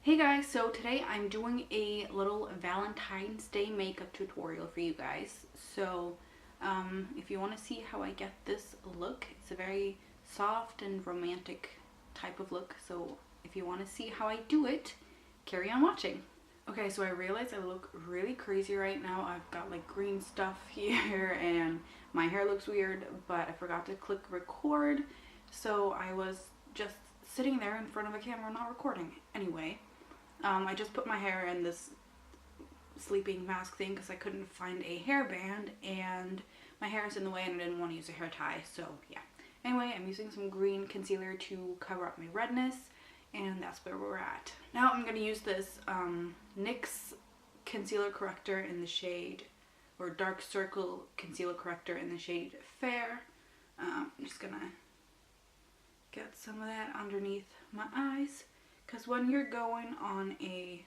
Hey guys, so today I'm doing a little Valentine's Day makeup tutorial for you guys. So if you want to see how I get this look, it's a very soft and romantic type of look. So if you want to see how I do it, carry on watching. Okay, so I realize I look really crazy right now. I've got like green stuff here and my hair looks weird, but I forgot to click record. So I was just sitting there in front of a camera not recording. Anyway, I just put my hair in this sleeping mask thing because I couldn't find a hairband and my hair is in the way and I didn't want to use a hair tie, so yeah. Anyway, I'm using some green concealer to cover up my redness and that's where we're at. Now I'm going to use this NYX concealer corrector in the shade, or dark circle concealer corrector in the shade Fair. I'm just going to get some of that underneath my eyes. Because when you're going on a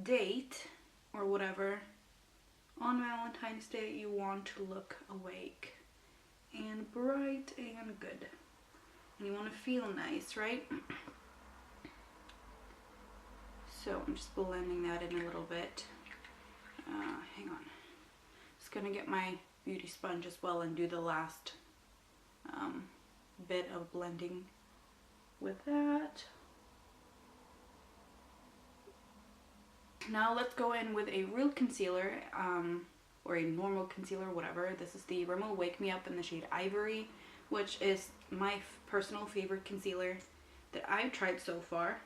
date or whatever, on Valentine's Day, you want to look awake and bright and good. And you want to feel nice, right? So I'm just blending that in a little bit. Hang on. Just going to get my beauty sponge as well and do the last bit of blending with that. Now let's go in with a real concealer, or a normal concealer, whatever. This is the Rimmel Wake Me Up in the shade Ivory, which is my personal favorite concealer that I've tried so far.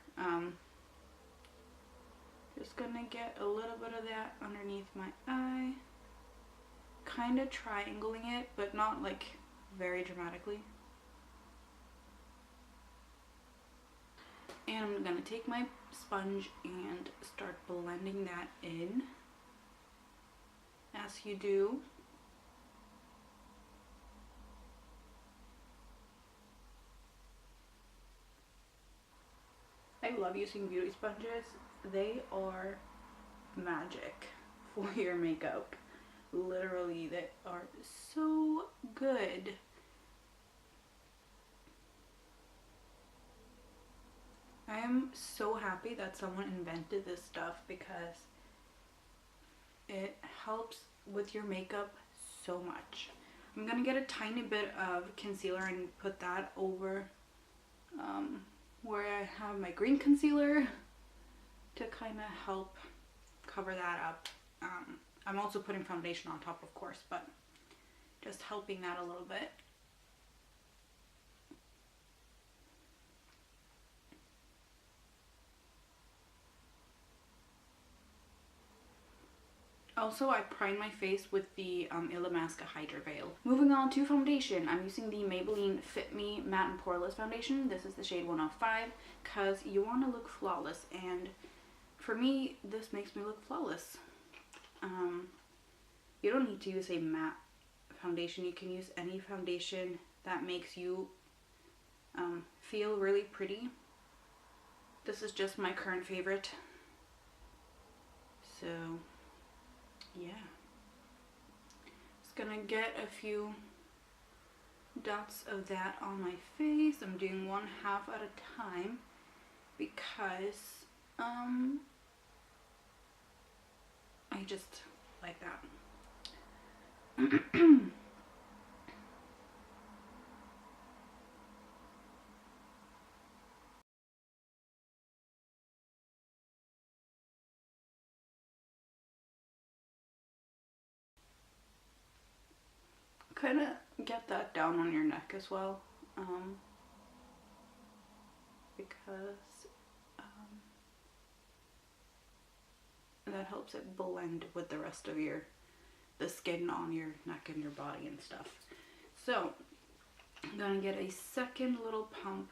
Just gonna get a little bit of that underneath my eye. Kind of triangling it, but not like very dramatically. And I'm gonna take my sponge and start blending that in, as you do. I love using beauty sponges. They are magic for your makeup. Literally, they are so good. I am so happy that someone invented this stuff because it helps with your makeup so much. I'm gonna get a tiny bit of concealer and put that over where I have my green concealer to kind of help cover that up. I'm also putting foundation on top, of course, but just helping that a little bit. Also, I prime my face with the Illamasqua Hydra Veil. Moving on to foundation, I'm using the Maybelline Fit Me Matte and Poreless Foundation. This is the shade 105 because you want to look flawless, and for me, this makes me look flawless. You don't need to use a matte foundation. You can use any foundation that makes you feel really pretty. This is just my current favorite. So yeah, just gonna get a few dots of that on my face. I'm doing 1/2 at a time because I just like that. Kind of get that down on your neck as well, because that helps it blend with the rest of the skin on your neck and your body and stuff. So I'm gonna get a second little pump.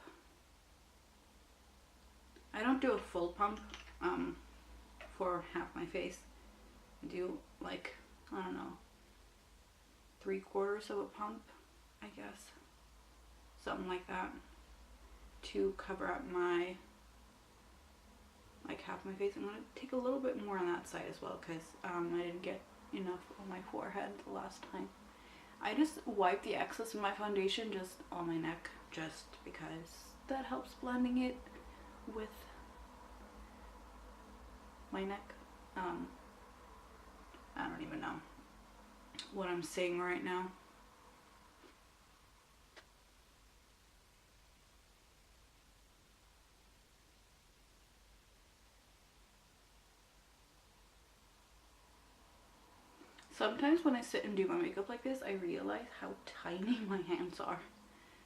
I don't do a full pump for half my face. I do like, I don't know, 3/4 of a pump, I guess, something like that, to cover up my, like, half my face. I'm going to take a little bit more on that side as well because I didn't get enough on my forehead the last time. I just wipe the excess of my foundation just on my neck, just because that helps blending it with my neck. I don't even know what I'm saying right now. Sometimes when I sit and do my makeup like this, I realize how tiny my hands are.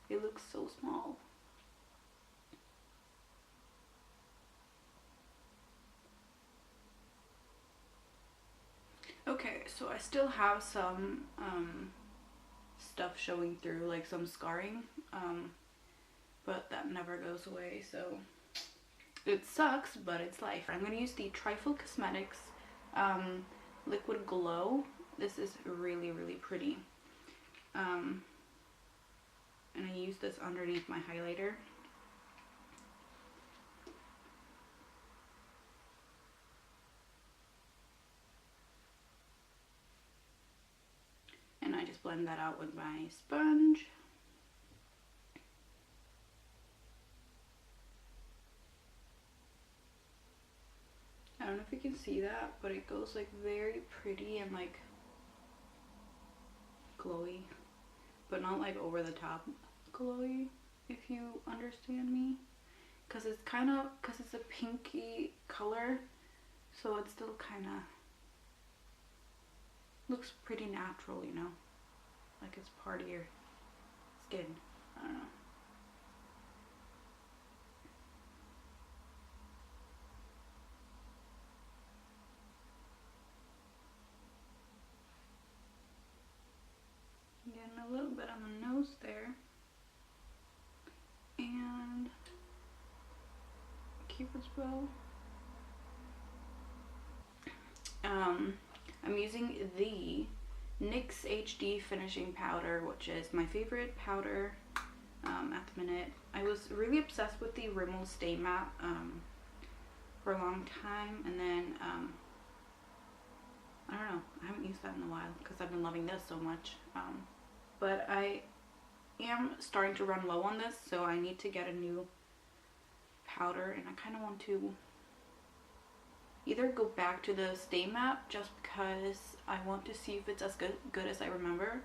They look so small. Okay, so I still have some stuff showing through, like some scarring, but that never goes away, so it sucks, but it's life. I'm going to use the Trifle Cosmetics Liquid Glow. This is really, really pretty. And I use this underneath my highlighter. And I just blend that out with my sponge. I don't know if you can see that, but it goes like very pretty and like glowy, but not like over the top glowy, if you understand me. Because it's kind of, because it's a pinky color, so it still kind of looks pretty natural, you know, like it's part of your skin. I don't know. Getting a little bit on the nose there, and Cupid's bow. I'm using the NYX HD finishing powder, which is my favorite powder at the minute. I was really obsessed with the Rimmel Stay Matte for a long time, and then I don't know, I haven't used that in a while because I've been loving this so much. But I am starting to run low on this, so I need to get a new powder, and I kind of want to either go back to the Stay Matte just because I want to see if it's as good as I remember,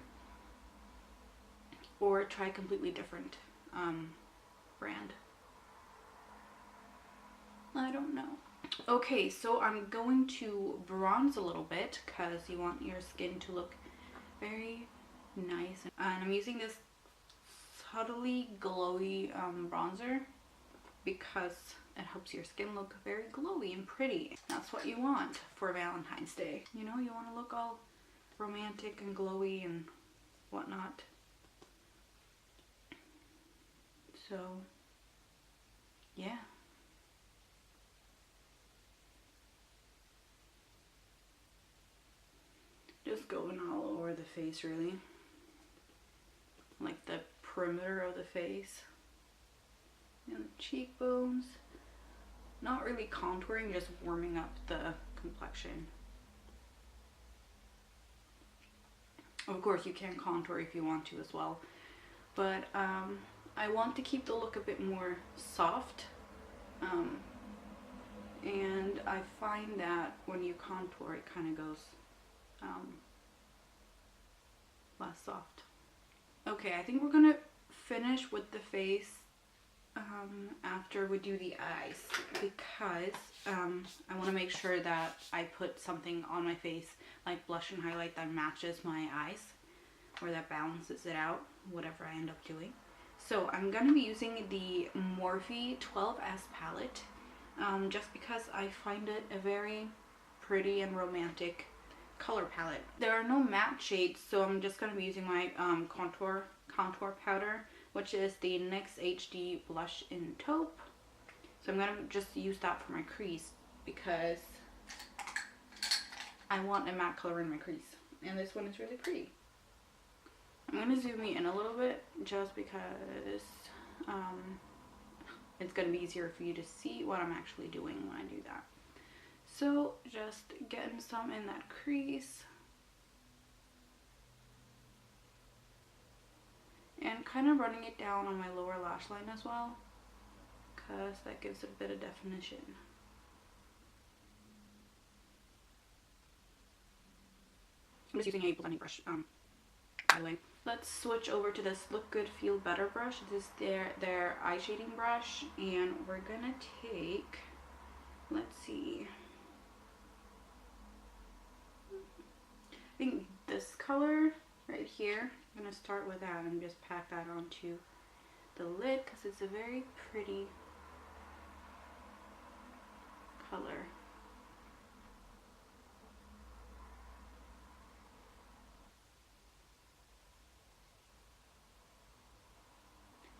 or try a completely different brand. I don't know. Okay, so I'm going to bronze a little bit because you want your skin to look very nice, and I'm using this subtly glowy bronzer because it helps your skin look very glowy and pretty. That's what you want for Valentine's Day. You know, you want to look all romantic and glowy and whatnot. So, yeah. Just going all over the face, really. Like the perimeter of the face. And the cheekbones. Not really contouring, just warming up the complexion. Of course, you can contour if you want to as well. But I want to keep the look a bit more soft. And I find that when you contour, it kind of goes less soft. Okay, I think we're gonna finish with the face after we do the eyes, because I want to make sure that I put something on my face, like blush and highlight, that matches my eyes, or that balances it out, whatever I end up doing. So I'm going to be using the Morphe 12S palette, just because I find it a very pretty and romantic color palette. There are no matte shades, so I'm just going to be using my contour powder, which is the NYX HD Blush in Taupe. So I'm going to just use that for my crease because I want a matte color in my crease. And this one is really pretty. I'm going to zoom in a little bit just because it's going to be easier for you to see what I'm actually doing when I do that. So just getting some in that crease. And kind of running it down on my lower lash line as well, because that gives it a bit of definition. just using a blending brush, by the way. Let's switch over to this Look Good Feel Better brush. This is their eye shading brush, and we're gonna take, let's see, I think this color right here. I'm gonna start with that and just pack that onto the lid because it's a very pretty color.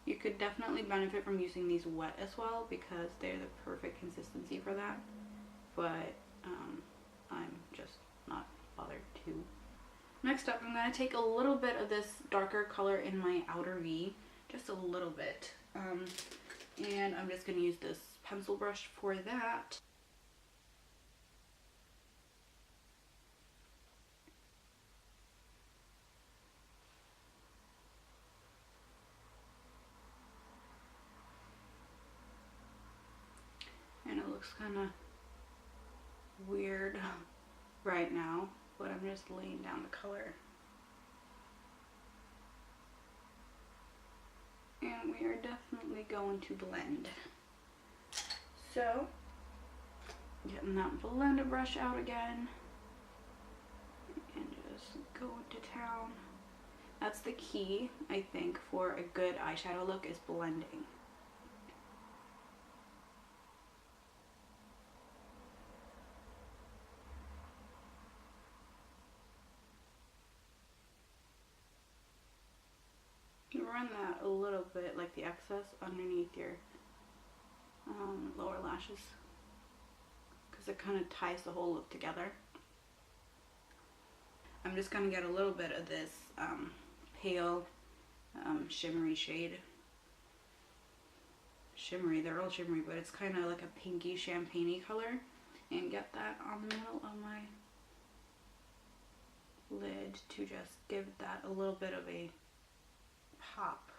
You could definitely benefit from using these wet as well because they're the perfect consistency for that, but I'm just not bothered to. Next up, I'm going to take a little bit of this darker color in my outer V, just a little bit, and I'm just going to use this pencil brush for that. And it looks kind of weird right now, but I'm just laying down the color. And we are definitely going to blend. So, getting that blender brush out again, and just going to town. That's the key, I think, for a good eyeshadow look, is blending. You run that a little bit, like the excess, underneath your lower lashes, because it kind of ties the whole look together. I'm just going to get a little bit of this pale shimmery shade. Shimmery, they're all shimmery, but it's kind of like a pinky champagne-y color, and get that on the middle of my lid to just give that a little bit of a pop.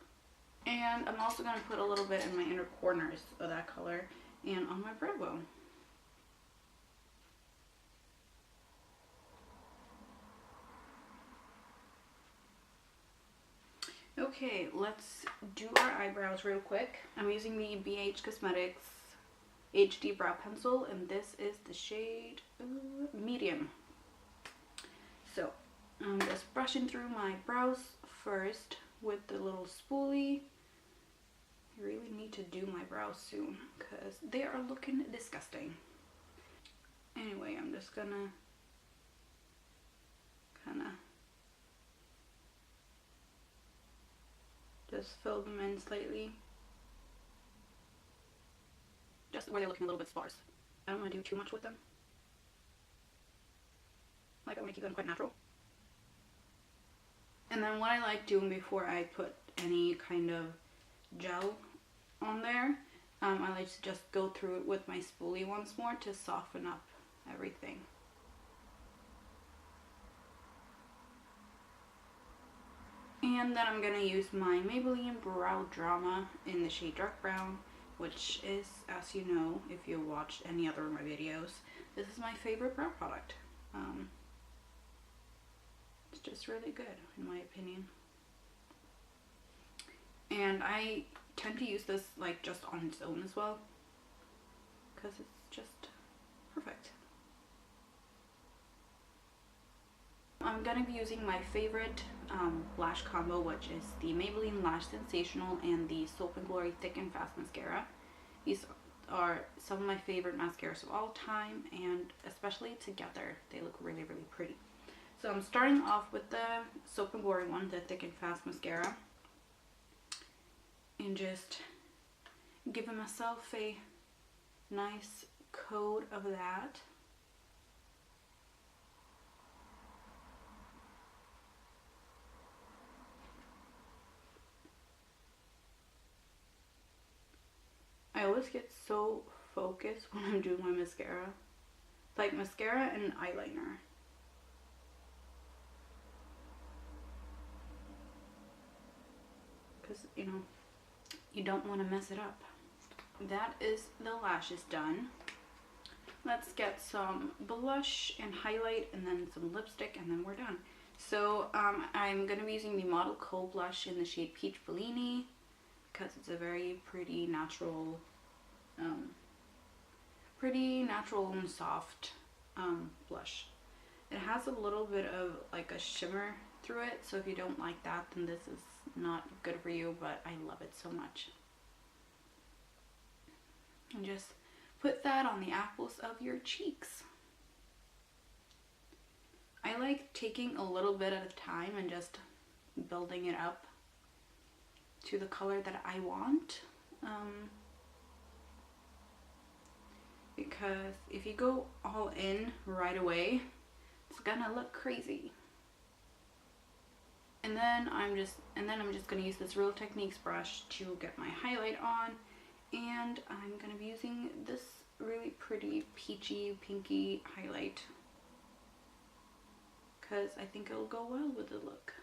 And I'm also going to put a little bit in my inner corners of that color and on my brow bone. Okay, let's do our eyebrows real quick. I'm using the BH Cosmetics HD Brow Pencil, and this is the shade Medium. So, I'm just brushing through my brows first with the little spoolie. I really need to do my brows soon because they are looking disgusting. Anyway, I'm just gonna kind of just fill them in slightly, just where they're looking a little bit sparse. I don't want to do too much with them. Like, I want to keep them quite natural. And then what I like doing before I put any kind of gel on there, I like to just go through it with my spoolie once more to soften up everything. And then I'm going to use my Maybelline Brow Drama in the shade Dark Brown, which is, as you know, if you watched any other of my videos, this is my favorite brow product. It's just really good, in my opinion. And I tend to use this like just on its own as well, because it's just perfect. I'm going to be using my favorite lash combo, which is the Maybelline Lash Sensational and the Soap & Glory Thick and Fast Mascara. These are some of my favorite mascaras of all time, and especially together, they look really, really pretty. So I'm starting off with the Soap & Glory one, the Thick and Fast Mascara, and just giving myself a nice coat of that. I always get so focused when I'm doing my mascara. It's like mascara and eyeliner. Because, you know, you don't want to mess it up. That is the lashes done. let's get some blush and highlight and then some lipstick and then we're done. So I'm going to be using the Model Co blush in the shade Peach Bellini because it's a very pretty natural and soft blush. It has a little bit of like a shimmer through it, so if you don't like that, then this is not good for you, but I love it so much. And just put that on the apples of your cheeks. I like taking a little bit at a time and just building it up to the color that I want. Because if you go all in right away, it's gonna look crazy. And then I'm just gonna use this Real Techniques brush to get my highlight on, and I'm gonna be using this really pretty peachy pinky highlight because I think it'll go well with the look.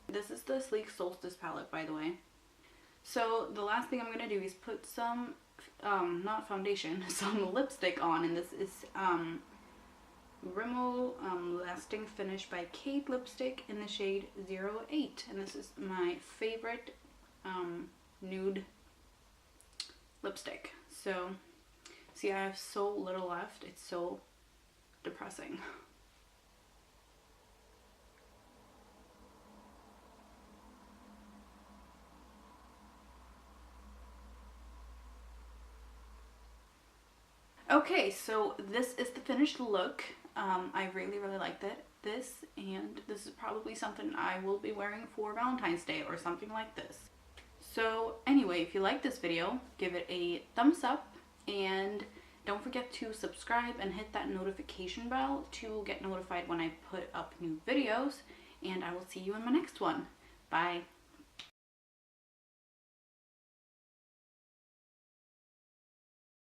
This is the Sleek Solstice palette, by the way. So the last thing I'm going to do is put some, not foundation, some lipstick on. And this is Rimmel Lasting Finish by Kate lipstick in the shade 08. And this is my favorite nude lipstick. So, see, I have so little left. It's so depressing. Okay, so this is the finished look. I really liked it. This is probably something I will be wearing for Valentine's Day or something like this. So anyway, if you like this video, give it a thumbs up and don't forget to subscribe and hit that notification bell to get notified when I put up new videos, and I will see you in my next one. Bye.